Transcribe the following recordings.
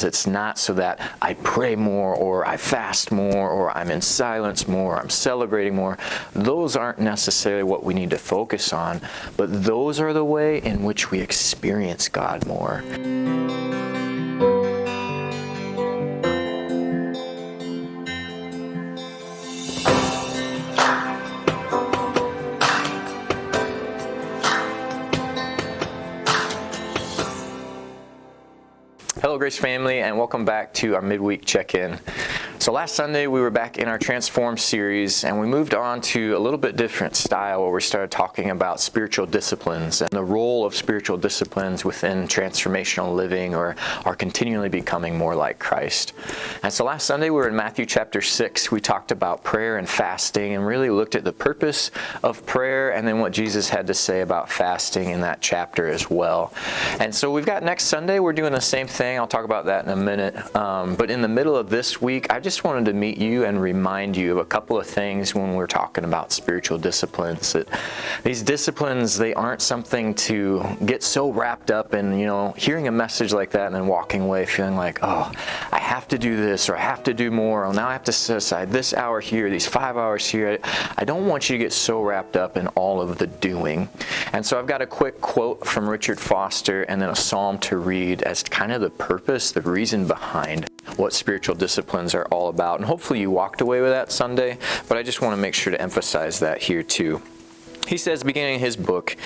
It's not so that I pray more or I fast more or I'm in silence more, I'm celebrating more. Those aren't necessarily what we need to focus on, but those are the way in which we experience God more. Hello, Grace family, and welcome back to our midweek check-in. So last Sunday, we were back in our Transform series, and we moved on to a little bit different style where we started talking about spiritual disciplines and the role of spiritual disciplines within transformational living or are continually becoming more like Christ. And so last Sunday, we were in Matthew chapter 6. We talked about prayer and fasting and really looked at the purpose of prayer and then what Jesus had to say about fasting in that chapter as well. And so we've got next Sunday, we're doing the same thing. I'll talk about that in a minute. But in the middle of this week, I just wanted to meet you and remind you of a couple of things when we're talking about spiritual disciplines. That these disciplines, they aren't something to get so wrapped up in, hearing a message like that and then walking away feeling like, oh, I have to do this or I have to do more. Or now I have to set aside this hour here, these 5 hours here. I don't want you to get so wrapped up in all of the doing. And so I've got a quick quote from Richard Foster and then a psalm to read as kind of the purpose, the reason behind what spiritual disciplines are all about. And hopefully you walked away with that Sunday, but I just want to make sure to emphasize that here too. He says, beginning of his book,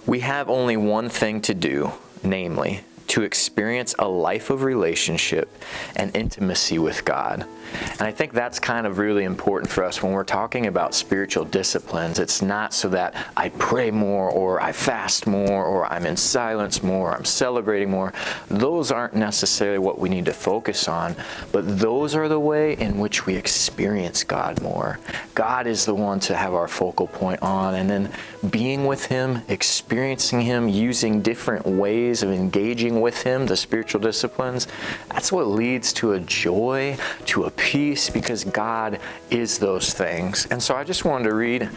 "We have only one thing to do, namely, to experience a life of relationship and intimacy with God." And I think that's kind of really important for us when we're talking about spiritual disciplines. It's not so that I pray more or I fast more or I'm in silence more, I'm celebrating more. Those aren't necessarily what we need to focus on, but those are the way in which we experience God more. God is the one to have our focal point on, and then being with Him, experiencing Him, using different ways of engaging with Him, the spiritual disciplines, that's what leads to a joy, to a peace, because God is those things. And so I just wanted to read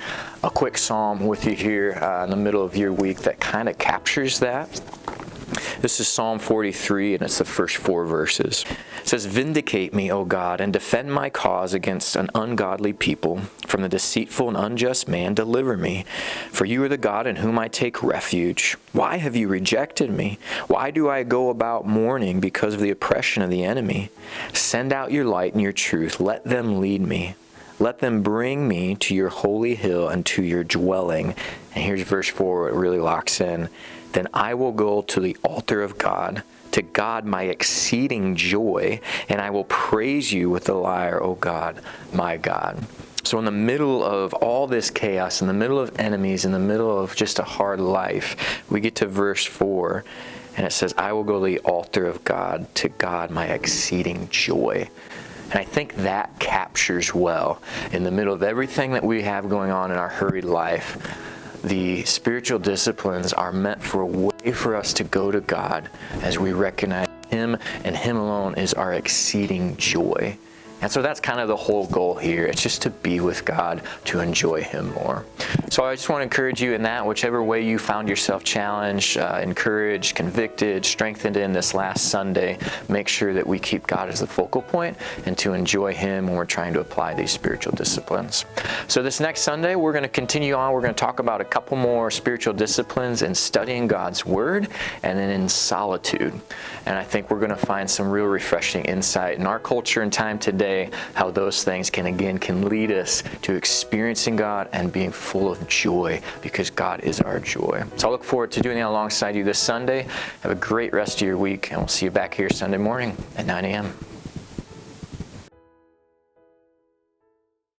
a quick psalm with you here in the middle of your week that kind of captures that. This is Psalm 43, and it's the first 4 verses. It says, "Vindicate me, O God, and defend my cause against an ungodly people. From the deceitful and unjust man, deliver me. For you are the God in whom I take refuge. Why have you rejected me? Why do I go about mourning because of the oppression of the enemy? Send out your light and your truth. Let them lead me. Let them bring me to your holy hill and to your dwelling." And here's verse 4 where it really locks in. "Then I will go to the altar of God, to God my exceeding joy, and I will praise you with the lyre, O God, my God." So in the middle of all this chaos, in the middle of enemies, in the middle of just a hard life, we get to verse 4, and it says, "I will go to the altar of God, to God my exceeding joy." And I think that captures well, in the middle of everything that we have going on in our hurried life, the spiritual disciplines are meant for a way for us to go to God as we recognize Him and Him alone is our exceeding joy. And so that's kind of the whole goal here. It's just to be with God, to enjoy Him more. So I just want to encourage you in that, whichever way you found yourself challenged, encouraged, convicted, strengthened in this last Sunday, make sure that we keep God as the focal point and to enjoy Him when we're trying to apply these spiritual disciplines. So this next Sunday, we're going to continue on. We're going to talk about a couple more spiritual disciplines in studying God's Word and then in solitude. And I think we're going to find some real refreshing insight in our culture and time today, how those things can lead us to experiencing God and being full of joy, because God is our joy. So I look forward to doing that alongside you this Sunday. Have a great rest of your week, and we'll see you back here Sunday morning at 9 a.m.